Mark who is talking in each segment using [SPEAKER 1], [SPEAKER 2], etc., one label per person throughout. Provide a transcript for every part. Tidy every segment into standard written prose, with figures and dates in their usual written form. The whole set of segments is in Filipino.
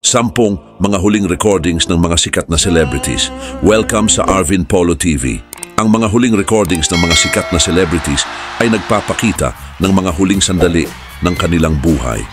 [SPEAKER 1] 10 mga huling recordings ng mga sikat na celebrities. Welcome sa Arvin Polo TV. Ang mga huling recordings ng mga sikat na celebrities ay nagpapakita ng mga huling sandali ng kanilang buhay.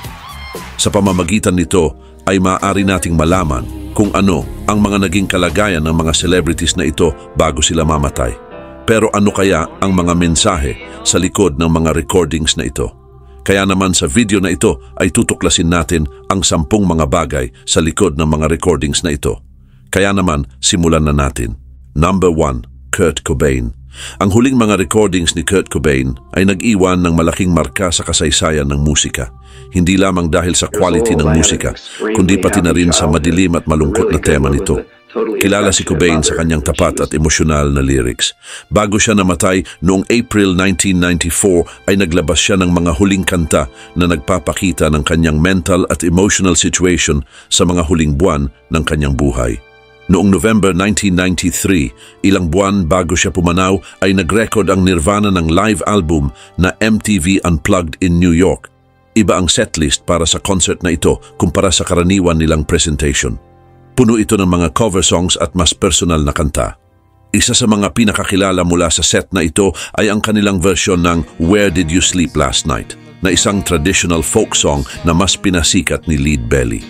[SPEAKER 1] Sa pamamagitan nito ay maaari nating malaman kung ano ang mga naging kalagayan ng mga celebrities na ito bago sila mamatay. Pero ano kaya ang mga mensahe sa likod ng mga recordings na ito? Kaya naman sa video na ito ay tutuklasin natin ang 10 mga bagay sa likod ng mga recordings na ito. Kaya naman simulan na natin. Number 1, Kurt Cobain. Ang huling mga recordings ni Kurt Cobain ay nag-iwan ng malaking marka sa kasaysayan ng musika. Hindi lamang dahil sa quality ng musika, kundi pati na rin sa madilim at malungkot na tema nito. Kilala si Cobain sa kanyang tapat at emosyonal na lyrics. Bago siya namatay noong April 1994 ay naglabas siya ng mga huling kanta na nagpapakita ng kanyang mental at emotional situation sa mga huling buwan ng kanyang buhay. Noong November 1993, ilang buwan bago siya pumanaw ay nag-record ang Nirvana ng live album na MTV Unplugged in New York. Iba ang setlist para sa concert na ito kumpara sa karaniwan nilang presentation. Puno ito ng mga cover songs at mas personal na kanta. Isa sa mga pinakakilala mula sa set na ito ay ang kanilang version ng Where Did You Sleep Last Night, na isang traditional folk song na mas pinasikat ni Lead Belly.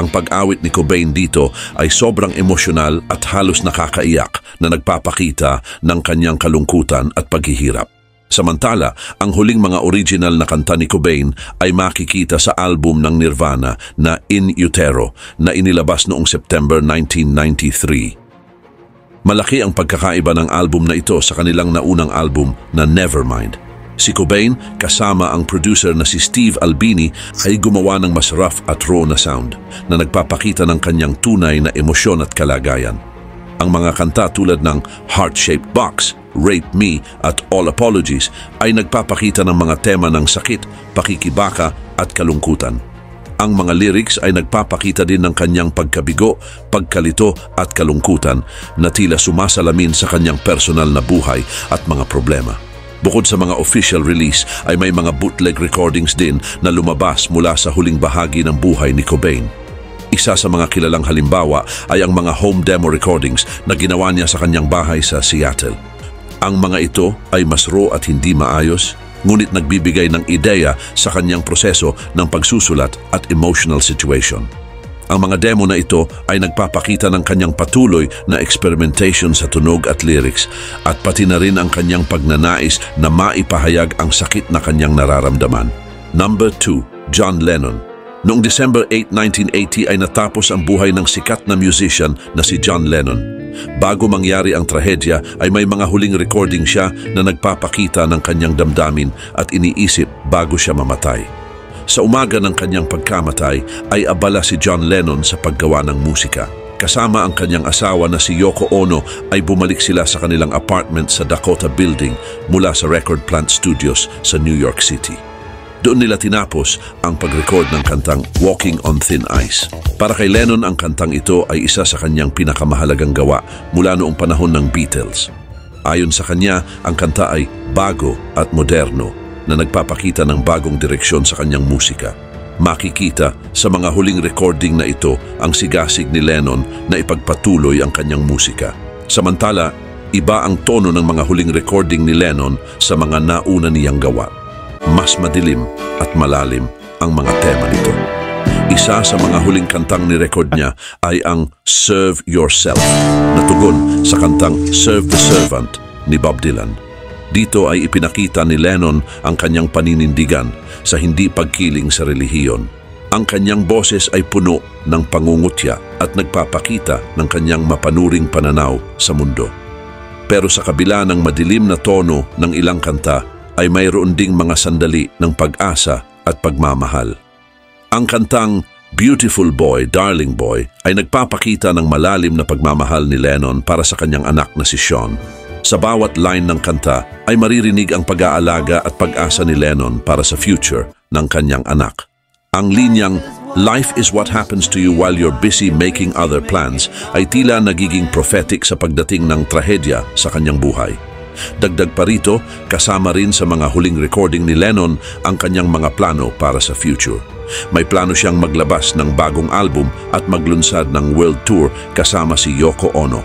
[SPEAKER 1] Ang pag-awit ni Cobain dito ay sobrang emosyonal at halos nakakaiyak na nagpapakita ng kanyang kalungkutan at paghihirap. Samantala, ang huling mga original na kanta ni Cobain ay makikita sa album ng Nirvana na In Utero na inilabas noong September 1993. Malaki ang pagkakaiba ng album na ito sa kanilang naunang album na Nevermind. Si Cobain kasama ang producer na si Steve Albini ay gumawa ng mas rough at raw na sound na nagpapakita ng kanyang tunay na emosyon at kalagayan. Ang mga kanta tulad ng Heart-Shaped Box, Rape Me at All Apologies ay nagpapakita ng mga tema ng sakit, pakikibaka at kalungkutan. Ang mga lyrics ay nagpapakita din ng kanyang pagkabigo, pagkalito at kalungkutan na tila sumasalamin sa kanyang personal na buhay at mga problema. Bukod sa mga official release ay may mga bootleg recordings din na lumabas mula sa huling bahagi ng buhay ni Cobain. Isa sa mga kilalang halimbawa ay ang mga home demo recordings na ginawa niya sa kanyang bahay sa Seattle. Ang mga ito ay mas raw at hindi maayos, ngunit nagbibigay ng ideya sa kanyang proseso ng pagsusulat at emotional situation. Ang mga demo na ito ay nagpapakita ng kanyang patuloy na experimentation sa tunog at lyrics at pati na rin ang kanyang pagnanais na maipahayag ang sakit na kanyang nararamdaman. Number 2, John Lennon. Noong December 8, 1980 ay natapos ang buhay ng sikat na musician na si John Lennon. Bago mangyari ang trahedya ay may mga huling recording siya na nagpapakita ng kanyang damdamin at iniisip bago siya mamatay. Sa umaga ng kanyang pagkamatay ay abala si John Lennon sa paggawa ng musika. Kasama ang kanyang asawa na si Yoko Ono ay bumalik sila sa kanilang apartment sa Dakota Building mula sa Record Plant Studios sa New York City. Doon nila tinapos ang pag-record ng kantang Walking on Thin Ice. Para kay Lennon, ang kantang ito ay isa sa kanyang pinakamahalagang gawa mula noong panahon ng Beatles. Ayon sa kanya, ang kanta ay bago at moderno na nagpapakita ng bagong direksyon sa kanyang musika. Makikita sa mga huling recording na ito ang sigasig ni Lennon na ipagpatuloy ang kanyang musika. Samantala, iba ang tono ng mga huling recording ni Lennon sa mga nauna niyang gawa. Mas madilim at malalim ang mga tema nito. Isa sa mga huling kantang ni-record niya ay ang Serve Yourself, na tugon sa kantang Serve the Servant ni Bob Dylan. Dito ay ipinakita ni Lennon ang kanyang paninindigan sa hindi pagkiling sa relihiyon. Ang kanyang boses ay puno ng pangungutya at nagpapakita ng kanyang mapanuring pananaw sa mundo. Pero sa kabila ng madilim na tono ng ilang kanta, ay mayroon ding mga sandali ng pag-asa at pagmamahal. Ang kantang Beautiful Boy, Darling Boy ay nagpapakita ng malalim na pagmamahal ni Lennon para sa kanyang anak na si Sean. Sa bawat line ng kanta ay maririnig ang pag-aalaga at pag-asa ni Lennon para sa future ng kanyang anak. Ang linyang Life is what happens to you while you're busy making other plans ay tila nagiging prophetic sa pagdating ng trahedya sa kanyang buhay. Dagdag pa rito, kasama rin sa mga huling recording ni Lennon ang kanyang mga plano para sa future. May plano siyang maglabas ng bagong album at maglunsad ng world tour kasama si Yoko Ono.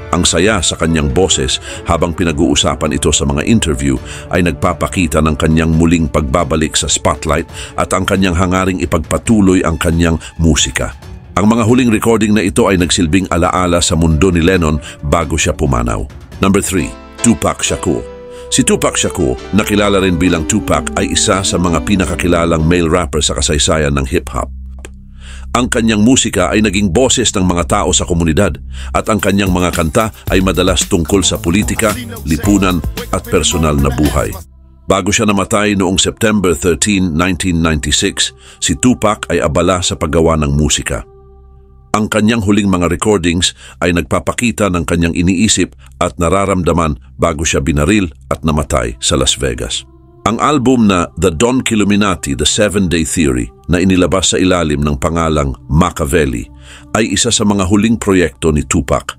[SPEAKER 1] Ang saya sa kanyang boses habang pinag-uusapan ito sa mga interview ay nagpapakita ng kanyang muling pagbabalik sa spotlight at ang kanyang hangaring ipagpatuloy ang kanyang musika. Ang mga huling recording na ito ay nagsilbing alaala sa mundo ni Lennon bago siya pumanaw. Number 3, Tupac Shakur. Si Tupac Shakur, nakilala rin bilang Tupac, ay isa sa mga pinakakilalang male rapper sa kasaysayan ng hip-hop. Ang kanyang musika ay naging boses ng mga tao sa komunidad at ang kanyang mga kanta ay madalas tungkol sa politika, lipunan at personal na buhay. Bago siya namatay noong September 13, 1996, si Tupac ay abala sa paggawa ng musika. Ang kanyang huling mga recordings ay nagpapakita ng kanyang iniisip at nararamdaman bago siya binaril at namatay sa Las Vegas. Ang album na The Don Killuminati, The 7-Day Theory na inilabas sa ilalim ng pangalang Machiavelli ay isa sa mga huling proyekto ni Tupac.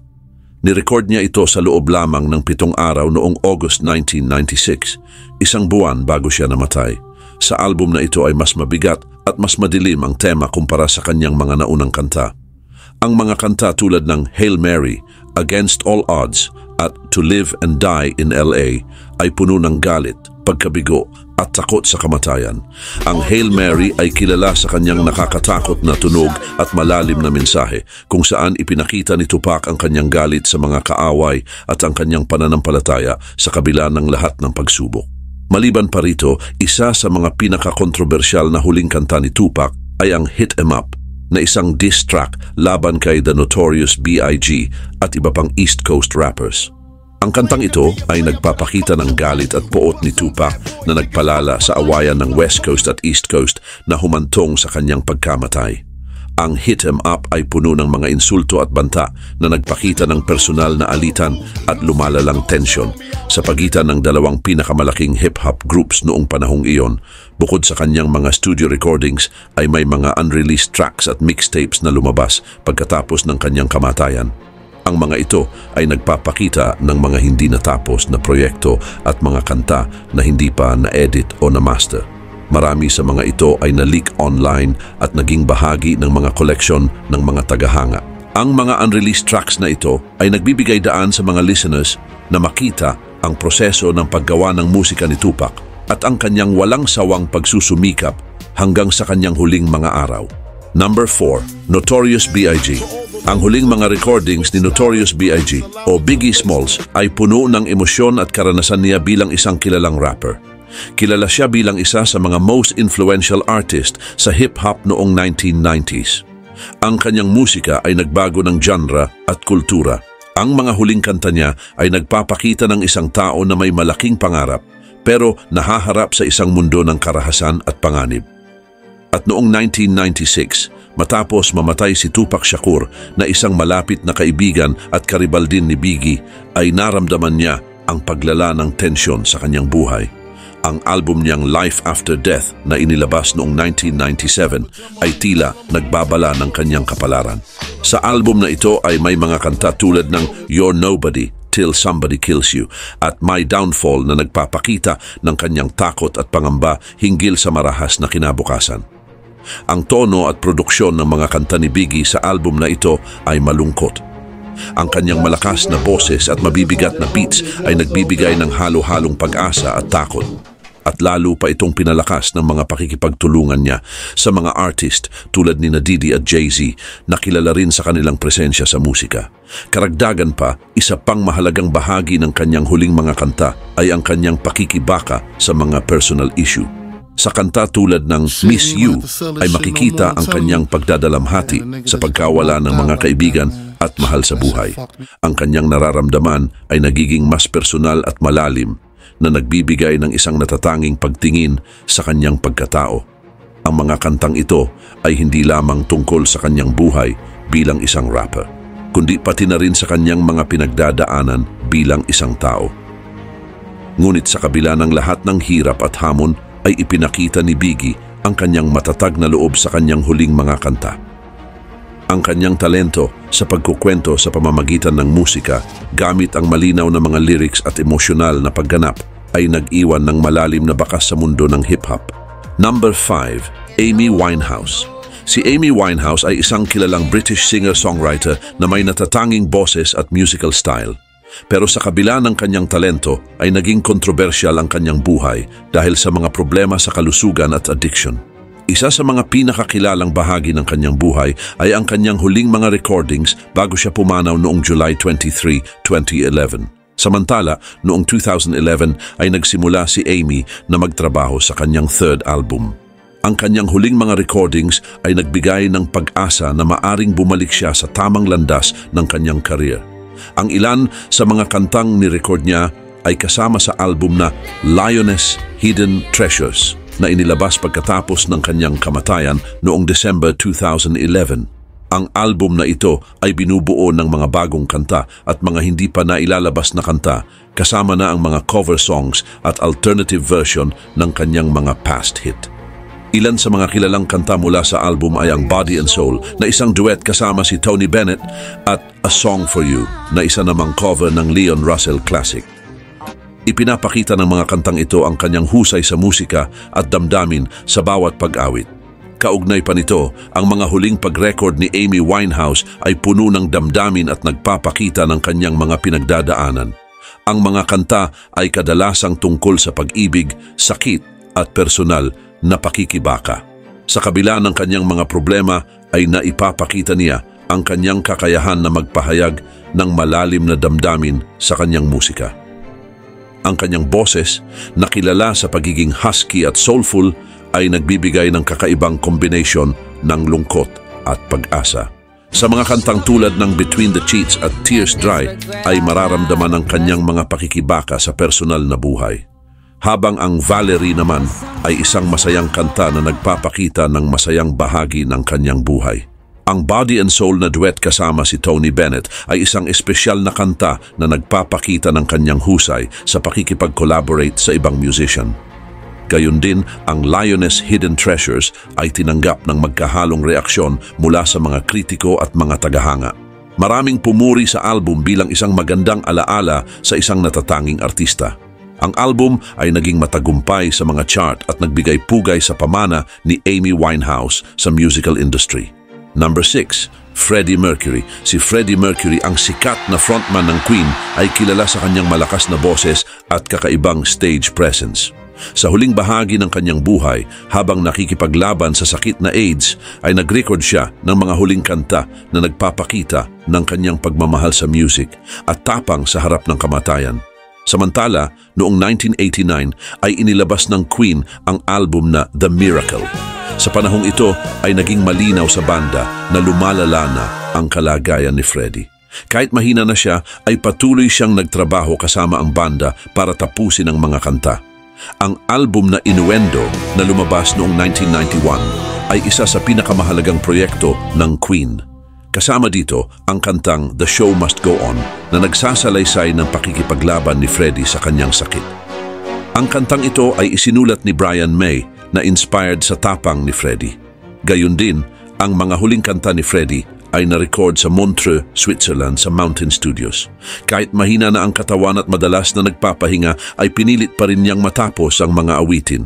[SPEAKER 1] Nirecord niya ito sa loob lamang ng 7 araw noong August 1996, isang buwan bago siya namatay. Sa album na ito ay mas mabigat at mas madilim ang tema kumpara sa kanyang mga naunang kanta. Ang mga kanta tulad ng Hail Mary, Against All Odds at To Live and Die in LA ay puno ng galit, pagkabigo at takot sa kamatayan. Ang Hail Mary ay kilala sa kanyang nakakatakot na tunog at malalim na mensahe kung saan ipinakita ni Tupac ang kanyang galit sa mga kaaway at ang kanyang pananampalataya sa kabila ng lahat ng pagsubok. Maliban pa rito, isa sa mga pinakakontrobersyal na huling kanta ni Tupac ay ang Hit 'Em Up, na isang diss track laban kay The Notorious B.I.G. at iba pang East Coast rappers. Ang kantang ito ay nagpapakita ng galit at poot ni Tupac na nagpalala sa awayan ng West Coast at East Coast na humantong sa kanyang pagkamatay. Ang Hit 'Em Up ay puno ng mga insulto at banta na nagpakita ng personal na alitan at lumalalang tensyon sa pagitan ng dalawang pinakamalaking hip-hop groups noong panahong iyon. Bukod sa kanyang mga studio recordings ay may mga unreleased tracks at mixtapes na lumabas pagkatapos ng kanyang kamatayan. Ang mga ito ay nagpapakita ng mga hindi natapos na proyekto at mga kanta na hindi pa na-edit o na-master. Marami sa mga ito ay na-leak online at naging bahagi ng mga koleksyon ng mga tagahanga. Ang mga unreleased tracks na ito ay nagbibigay daan sa mga listeners na makita ang proseso ng paggawa ng musika ni Tupac at ang kanyang walang sawang pagsusumikap hanggang sa kanyang huling mga araw. Number 4, Notorious B.I.G. Ang huling mga recordings ni Notorious B.I.G. o Biggie Smalls ay puno ng emosyon at karanasan niya bilang isang kilalang rapper. Kilala siya bilang isa sa mga most influential artist sa hip-hop noong 1990s. Ang kanyang musika ay nagbago ng genre at kultura. Ang mga huling kanta niya ay nagpapakita ng isang tao na may malaking pangarap pero nahaharap sa isang mundo ng karahasan at panganib. At noong 1996, matapos mamatay si Tupac Shakur na isang malapit na kaibigan at karibal din ni Biggie, ay naramdaman niya ang paglala ng tensyon sa kanyang buhay. Ang album niyang Life After Death na inilabas noong 1997 ay tila nagbabala ng kanyang kapalaran. Sa album na ito ay may mga kanta tulad ng You're Nobody Till Somebody Kills You at My Downfall na nagpapakita ng kanyang takot at pangamba hinggil sa marahas na kinabukasan. Ang tono at produksyon ng mga kanta ni Biggie sa album na ito ay malungkot. Ang kanyang malakas na boses at mabibigat na beats ay nagbibigay ng halo-halong pag-asa at takot. At lalo pa itong pinalakas ng mga pakikipagtulungan niya sa mga artist tulad ni Diddy at Jay-Z na kilala rin sa kanilang presensya sa musika. Karagdagan pa, isa pang mahalagang bahagi ng kanyang huling mga kanta ay ang kanyang pakikibaka sa mga personal issue. Sa kanta tulad ng Miss You ay makikita ang kanyang pagdadalamhati sa pagkawala ng mga kaibigan at mahal sa buhay. Ang kanyang nararamdaman ay nagiging mas personal at malalim na nagbibigay ng isang natatanging pagtingin sa kanyang pagkatao. Ang mga kantang ito ay hindi lamang tungkol sa kanyang buhay bilang isang rapper, kundi pati na rin sa kanyang mga pinagdadaanan bilang isang tao. Ngunit sa kabila ng lahat ng hirap at hamon ay ipinakita ni Biggie ang kanyang matatag na loob sa kanyang huling mga kanta. Ang kanyang talento sa pagkukwento sa pamamagitan ng musika gamit ang malinaw na mga lyrics at emosyonal na pagganap ay nag-iwan ng malalim na bakas sa mundo ng hip-hop. Number 5. Amy Winehouse. Si Amy Winehouse ay isang kilalang British singer-songwriter na may natatanging boses at musical style. Pero sa kabila ng kanyang talento ay naging kontrobersyal ang kanyang buhay dahil sa mga problema sa kalusugan at addiction. Isa sa mga pinakakilalang bahagi ng kanyang buhay ay ang kanyang huling mga recordings bago siya pumanaw noong July 23, 2011. Samantala, noong 2011 ay nagsimula si Amy na magtrabaho sa kanyang third album. Ang kanyang huling mga recordings ay nagbigay ng pag-asa na maaring bumalik siya sa tamang landas ng kanyang career. Ang ilan sa mga kantang ni-record niya ay kasama sa album na Lioness Hidden Treasures na inilabas pagkatapos ng kanyang kamatayan noong December 2011. Ang album na ito ay binubuo ng mga bagong kanta at mga hindi pa nailalabas na kanta, kasama na ang mga cover songs at alternative version ng kanyang mga past hit. Ilan sa mga kilalang kanta mula sa album ay ang Body and Soul na isang duet kasama si Tony Bennett at A Song for You na isa namang cover ng Leon Russell classic. Ipinapakita ng mga kantang ito ang kanyang husay sa musika at damdamin sa bawat pag-awit. Kaugnay pa nito, ang mga huling pag-record ni Amy Winehouse ay puno ng damdamin at nagpapakita ng kanyang mga pinagdadaanan. Ang mga kanta ay kadalasang tungkol sa pag-ibig, sakit at personal na pakikibaka. Sa kabila ng kanyang mga problema ay naipapakita niya ang kanyang kakayahan na magpahayag ng malalim na damdamin sa kanyang musika. Ang kanyang boses, na kilala sa pagiging husky at soulful, ay nagbibigay ng kakaibang kombinasyon ng lungkot at pag-asa. Sa mga kantang tulad ng Between the Sheets at Tears Dry ay mararamdaman ang kanyang mga pakikibaka sa personal na buhay. Habang ang Valerie naman ay isang masayang kanta na nagpapakita ng masayang bahagi ng kanyang buhay. Ang Body and Soul na duet kasama si Tony Bennett ay isang espesyal na kanta na nagpapakita ng kanyang husay sa pakikipag-collaborate sa ibang musician. Gayun din, ang Lioness Hidden Treasures ay tinanggap ng magkahalong reaksyon mula sa mga kritiko at mga tagahanga. Maraming pumuri sa album bilang isang magandang alaala sa isang natatanging artista. Ang album ay naging matagumpay sa mga chart at nagbigay pugay sa pamana ni Amy Winehouse sa musical industry. Number 6. Freddie Mercury. Si Freddie Mercury, ang sikat na frontman ng Queen, ay kilala sa kanyang malakas na boses at kakaibang stage presence. Sa huling bahagi ng kanyang buhay, habang nakikipaglaban sa sakit na AIDS, ay nag-record siya ng mga huling kanta na nagpapakita ng kanyang pagmamahal sa music at tapang sa harap ng kamatayan. Samantala, noong 1989 ay inilabas ng Queen ang album na The Miracle. Sa panahong ito ay naging malinaw sa banda na lumalala na ang kalagayan ni Freddie. Kahit mahina na siya, ay patuloy siyang nagtrabaho kasama ang banda para tapusin ang mga kanta. Ang album na Innuendo na lumabas noong 1991 ay isa sa pinakamahalagang proyekto ng Queen. Kasama dito ang kantang The Show Must Go On na nagsasalaysay ng pakikipaglaban ni Freddie sa kanyang sakit. Ang kantang ito ay isinulat ni Brian May na inspired sa tapang ni Freddie. Gayun din, ang mga huling kanta ni Freddie ay na-record sa Montreux, Switzerland sa Mountain Studios. Kahit mahina na ang katawan at madalas na nagpapahinga, ay pinilit pa rin niyang matapos ang mga awitin.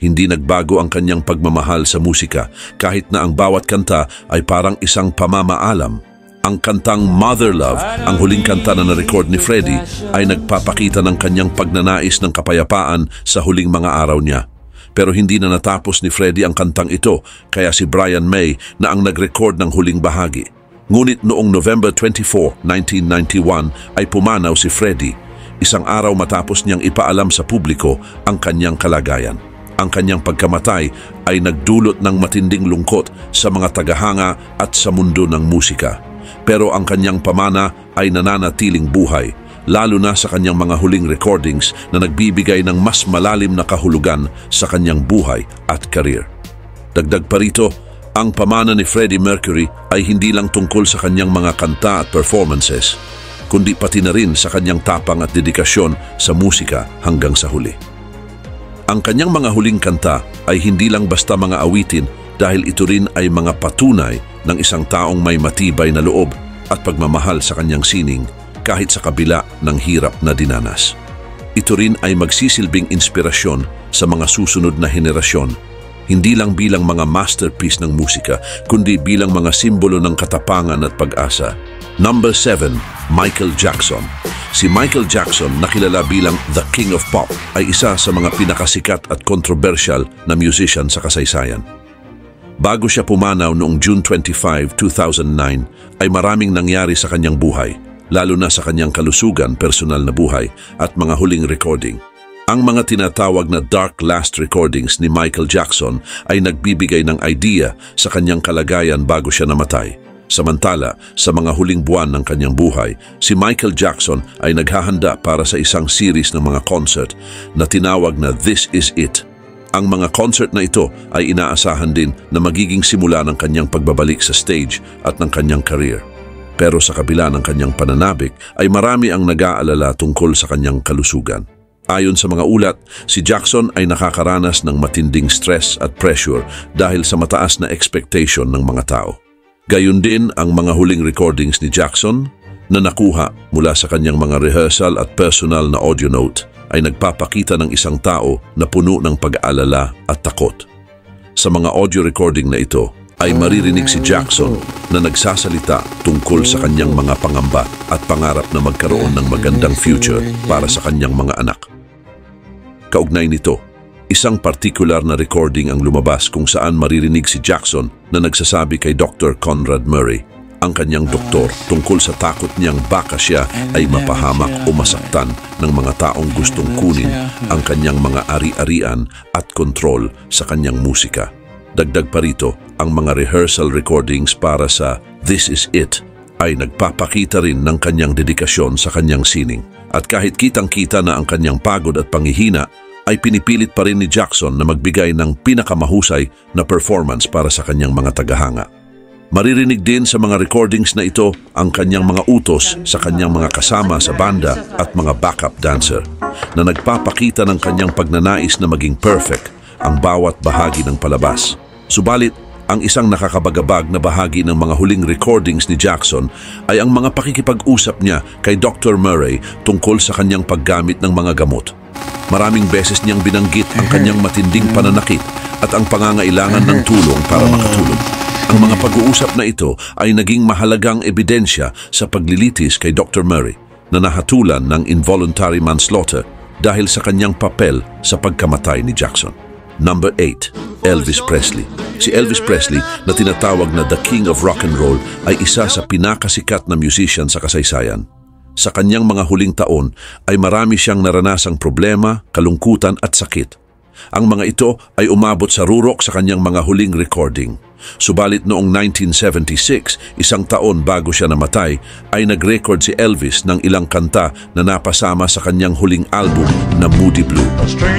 [SPEAKER 1] Hindi nagbago ang kanyang pagmamahal sa musika kahit na ang bawat kanta ay parang isang pamamaalam. Ang kantang Mother Love, ang huling kanta na na-record ni Freddie, ay nagpapakita ng kanyang pagnanais ng kapayapaan sa huling mga araw niya. Pero hindi na natapos ni Freddie ang kantang ito, kaya si Brian May na ang nag-record ng huling bahagi. Ngunit noong November 24, 1991 ay pumanaw si Freddie, isang araw matapos niyang ipaalam sa publiko ang kanyang kalagayan. Ang kanyang pagkamatay ay nagdulot ng matinding lungkot sa mga tagahanga at sa mundo ng musika. Pero ang kanyang pamana ay nananatiling buhay, lalo na sa kanyang mga huling recordings na nagbibigay ng mas malalim na kahulugan sa kanyang buhay at karir. Dagdag pa rito, ang pamana ni Freddie Mercury ay hindi lang tungkol sa kanyang mga kanta at performances, kundi pati na rin sa kanyang tapang at dedikasyon sa musika hanggang sa huli. Ang kanyang mga huling kanta ay hindi lang basta mga awitin dahil ito rin ay mga patunay ng isang taong may matibay na loob at pagmamahal sa kanyang sining kahit sa kabila ng hirap na dinanas. Ito rin ay magsisilbing inspirasyon sa mga susunod na henerasyon, hindi lang bilang mga masterpiece ng musika, kundi bilang mga simbolo ng katapangan at pag-asa. Number 7, Michael Jackson. Si Michael Jackson, na kilala bilang The King of Pop, ay isa sa mga pinakasikat at controversial na musician sa kasaysayan. Bago siya pumanaw noong June 25, 2009, ay maraming nangyari sa kanyang buhay, lalo na sa kanyang kalusugan, personal na buhay at mga huling recording. Ang mga tinatawag na dark last recordings ni Michael Jackson ay nagbibigay ng idea sa kanyang kalagayan bago siya namatay. Samantala, sa mga huling buwan ng kanyang buhay, si Michael Jackson ay naghahanda para sa isang series ng mga concert na tinawag na This Is It. Ang mga concert na ito ay inaasahan din na magiging simula ng kanyang pagbabalik sa stage at ng kanyang career. Pero sa kabila ng kanyang pananabik ay marami ang nag-aalala tungkol sa kanyang kalusugan. Ayon sa mga ulat, si Jackson ay nakakaranas ng matinding stress at pressure dahil sa mataas na expectation ng mga tao. Gayun din ang mga huling recordings ni Jackson na nakuha mula sa kanyang mga rehearsal at personal na audio note ay nagpapakita ng isang tao na puno ng pag-aalala at takot. Sa mga audio recording na ito, ay maririnig si Jackson na nagsasalita tungkol sa kanyang mga pangamba at pangarap na magkaroon ng magandang future para sa kanyang mga anak. Kaugnay nito, isang partikular na recording ang lumabas kung saan maririnig si Jackson na nagsasabi kay Dr. Conrad Murray, ang kanyang doktor, tungkol sa takot niyang baka siya ay mapahamak o masaktan ng mga taong gustong kunin ang kanyang mga ari-arian at kontrol sa kanyang musika. Dagdag pa rito, ang mga rehearsal recordings para sa This Is It ay nagpapakita rin ng kanyang dedikasyon sa kanyang sining. At kahit kitang-kita na ang kanyang pagod at panghihina, ay pinipilit pa rin ni Jackson na magbigay ng pinakamahusay na performance para sa kanyang mga tagahanga. Maririnig din sa mga recordings na ito ang kanyang mga utos sa kanyang mga kasama sa banda at mga backup dancer na nagpapakita ng kanyang pagnanais na maging perfect ang bawat bahagi ng palabas. Subalit, ang isang nakakabagabag na bahagi ng mga huling recordings ni Jackson ay ang mga pakikipag-usap niya kay Dr. Murray tungkol sa kanyang paggamit ng mga gamot. Maraming beses niyang binanggit ang kanyang matinding pananakit at ang pangangailangan ng tulong para makatulog. Ang mga pag-uusap na ito ay naging mahalagang ebidensya sa paglilitis kay Dr. Murray na nahatulan ng involuntary manslaughter dahil sa kanyang papel sa pagkamatay ni Jackson. Number 8, Elvis Presley. Si Elvis Presley, na tinatawag na The King of Rock and Roll, ay isa sa pinakasikat na musician sa kasaysayan. Sa kanyang mga huling taon ay marami siyang naranasang problema, kalungkutan at sakit. Ang mga ito ay umabot sa rurok sa kanyang mga huling recording. Subalit noong 1976, isang taon bago siya namatay, ay nag-record si Elvis ng ilang kanta na napasama sa kanyang huling album na Moody Blue.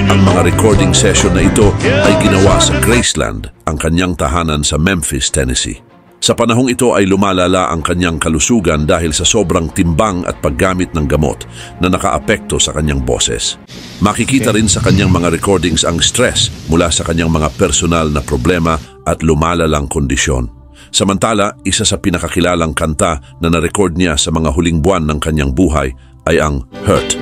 [SPEAKER 1] Ang mga recording session na ito ay ginawa sa Graceland, ang kanyang tahanan sa Memphis, Tennessee. Sa panahong ito ay lumalala ang kanyang kalusugan dahil sa sobrang timbang at paggamit ng gamot na nakaapekto sa kanyang boses. Makikita rin sa kanyang mga recordings ang stress mula sa kanyang mga personal na problema at lumalalang kondisyon. Samantala, isa sa pinakakilalang kanta na na-record niya sa mga huling buwan ng kanyang buhay ay ang Hurt.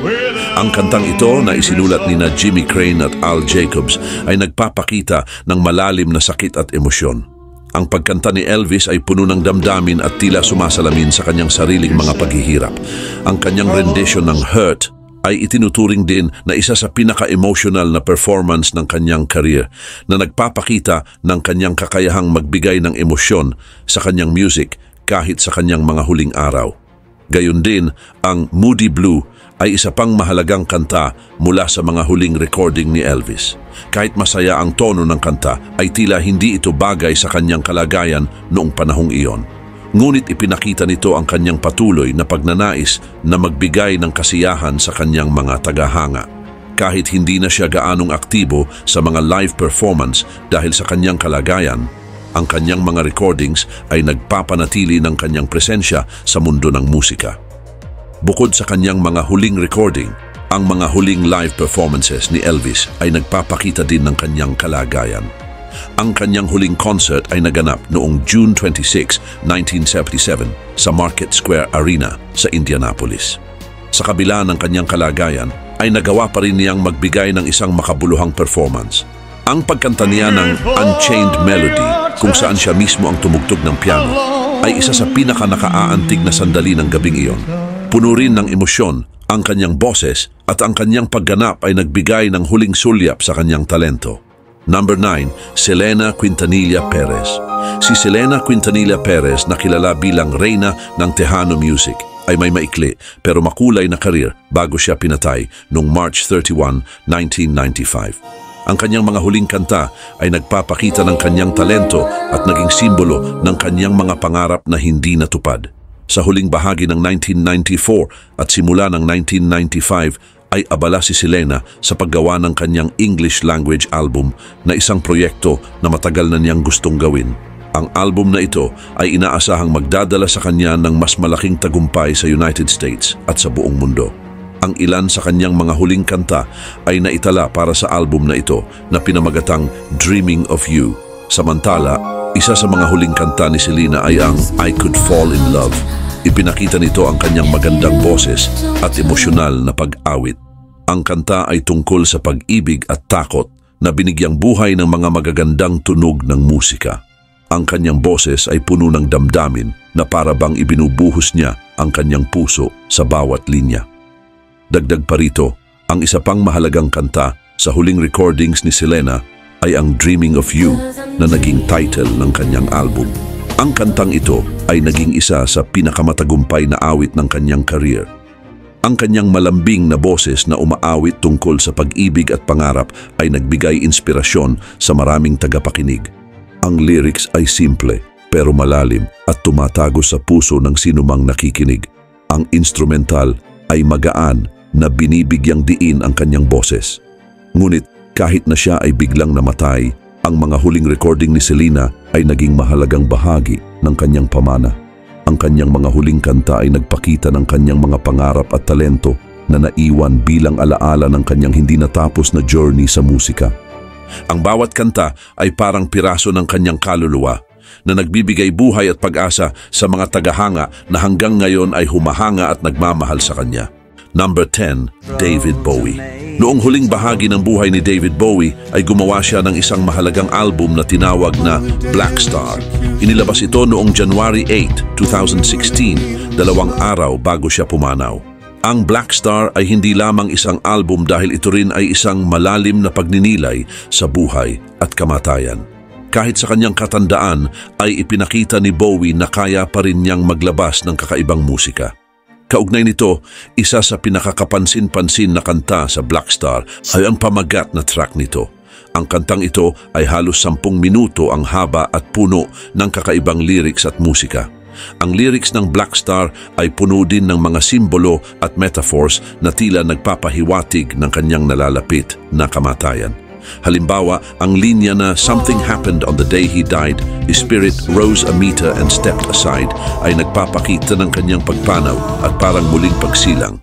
[SPEAKER 1] Ang kantang ito na isinulat ni Jimmy Crane at Al Jacobs ay nagpapakita ng malalim na sakit at emosyon. Ang pagkanta ni Elvis ay puno ng damdamin at tila sumasalamin sa kanyang sariling mga paghihirap. Ang kanyang rendition ng Hurt ay itinuturing din na isa sa pinaka-emotional na performance ng kanyang career na nagpapakita ng kanyang kakayahang magbigay ng emosyon sa kanyang music kahit sa kanyang mga huling araw. Gayun din, ang Moody Blue ay isa pang mahalagang kanta mula sa mga huling recording ni Elvis. Kahit masaya ang tono ng kanta, ay tila hindi ito bagay sa kanyang kalagayan noong panahong iyon. Ngunit ipinakita nito ang kanyang patuloy na pagnanais na magbigay ng kasiyahan sa kanyang mga tagahanga. Kahit hindi na siya gaanong aktibo sa mga live performance dahil sa kanyang kalagayan, ang kanyang mga recordings ay nagpapanatili ng kanyang presensya sa mundo ng musika. Bukod sa kanyang mga huling recording, ang mga huling live performances ni Elvis ay nagpapakita din ng kanyang kalagayan. Ang kanyang huling concert ay naganap noong June 26, 1977 sa Market Square Arena sa Indianapolis. Sa kabila ng kanyang kalagayan, ay nagawa pa rin niyang magbigay ng isang makabuluhang performance. Ang pagkanta niya ng Unchained Melody, kung saan siya mismo ang tumugtog ng piano, ay isa sa pinaka-nakaaantig na sandali ng gabing iyon. Puno rin ng emosyon ang kanyang boses at ang kanyang pagganap ay nagbigay ng huling sulyap sa kanyang talento. Number 9, Selena Quintanilla Perez. Si Selena Quintanilla Perez na kilala bilang Reyna ng Tejano Music ay may maikli pero makulay na karir bago siya pinatay noong March 31, 1995. Ang kanyang mga huling kanta ay nagpapakita ng kanyang talento at naging simbolo ng kanyang mga pangarap na hindi natupad. Sa huling bahagi ng 1994 at simula ng 1995 ay abala si Selena sa paggawa ng kanyang English language album na isang proyekto na matagal na niyang gustong gawin. Ang album na ito ay inaasahang magdadala sa kanya ng mas malaking tagumpay sa United States at sa buong mundo. Ang ilan sa kanyang mga huling kanta ay naitala para sa album na ito na pinamagatang Dreaming of You. Samantala, isa sa mga huling kanta ni Selena ay ang I Could Fall in Love. Ipinakita nito ang kanyang magandang boses at emosyonal na pag-awit. Ang kanta ay tungkol sa pag-ibig at takot na binigyang buhay ng mga magagandang tunog ng musika. Ang kanyang boses ay puno ng damdamin na para bang ibinubuhos niya ang kanyang puso sa bawat linya. Dagdag pa rito, ang isa pang mahalagang kanta sa huling recordings ni Selena ay ang Dreaming of You na naging title ng kanyang album. Ang kantang ito ay naging isa sa pinakamatagumpay na awit ng kanyang career. Ang kanyang malambing na boses na umaawit tungkol sa pag-ibig at pangarap ay nagbigay inspirasyon sa maraming tagapakinig. Ang lyrics ay simple pero malalim at tumatago sa puso ng sinumang nakikinig. Ang instrumental ay magaan na binibigyang diin ang kanyang boses. Ngunit kahit na siya ay biglang namatay, ang mga huling recording ni Selena ay naging mahalagang bahagi ng kanyang pamana. Ang kanyang mga huling kanta ay nagpakita ng kanyang mga pangarap at talento na naiwan bilang alaala ng kanyang hindi natapos na journey sa musika. Ang bawat kanta ay parang piraso ng kanyang kaluluwa na nagbibigay buhay at pag-asa sa mga tagahanga na hanggang ngayon ay humahanga at nagmamahal sa kanya. Number 10, David Bowie. Noong huling bahagi ng buhay ni David Bowie ay gumawa siya ng isang mahalagang album na tinawag na Black Star. Inilabas ito noong January 8, 2016, 2 araw bago siya pumanaw. Ang Black Star ay hindi lamang isang album dahil ito rin ay isang malalim na pagninilay sa buhay at kamatayan. Kahit sa kanyang katandaan ay ipinakita ni Bowie na kaya pa rin niyang maglabas ng kakaibang musika. Kaugnay nito, isa sa pinakakapansin-pansin na kanta sa Black Star ay ang pamagat na track nito. Ang kantang ito ay halos 10 minuto ang haba at puno ng kakaibang lyrics at musika. Ang lyrics ng Black Star ay puno din ng mga simbolo at metaphors na tila nagpapahiwatig ng kanyang nalalapit na kamatayan. Halimbawa, ang linya na "Something happened on the day he died, his spirit rose a meter and stepped aside" ay nagpapakita ng kanyang pagpanaw at parang muling pagsilang.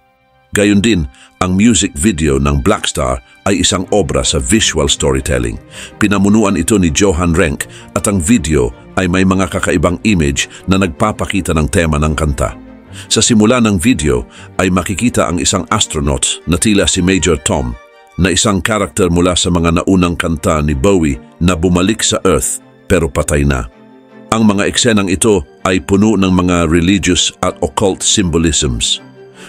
[SPEAKER 1] Gayon din, ang music video ng Black Star ay isang obra sa visual storytelling. Pinamunuan ito ni Johan Renck at ang video ay may mga kakaibang image na nagpapakita ng tema ng kanta. Sa simula ng video ay makikita ang isang astronaut na tila si Major Tom, na isang karakter mula sa mga naunang kanta ni Bowie na bumalik sa Earth pero patay na. Ang mga eksenang ito ay puno ng mga religious at occult symbolisms.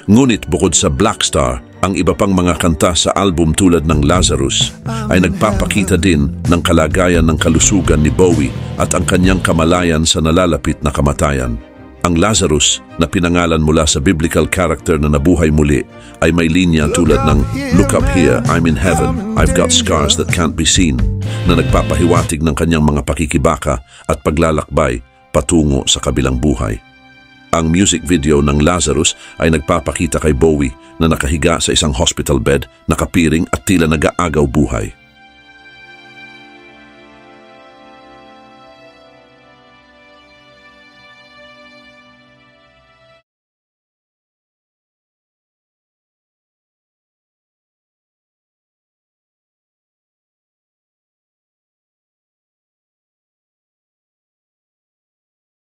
[SPEAKER 1] Ngunit bukod sa Black Star, ang iba pang mga kanta sa album tulad ng Lazarus ay nagpapakita din ng kalagayan ng kalusugan ni Bowie at ang kanyang kamalayan sa nalalapit na kamatayan. Ang Lazarus, na pinangalan mula sa biblical character na nabuhay muli, ay may linya tulad ng "Look up here, I'm in heaven, I've got scars that can't be seen", na nagpapahiwatig ng kanyang mga pakikibaka at paglalakbay patungo sa kabilang buhay. Ang music video ng Lazarus ay nagpapakita kay Bowie na nakahiga sa isang hospital bed, nakapiring at tila nag-aagaw buhay.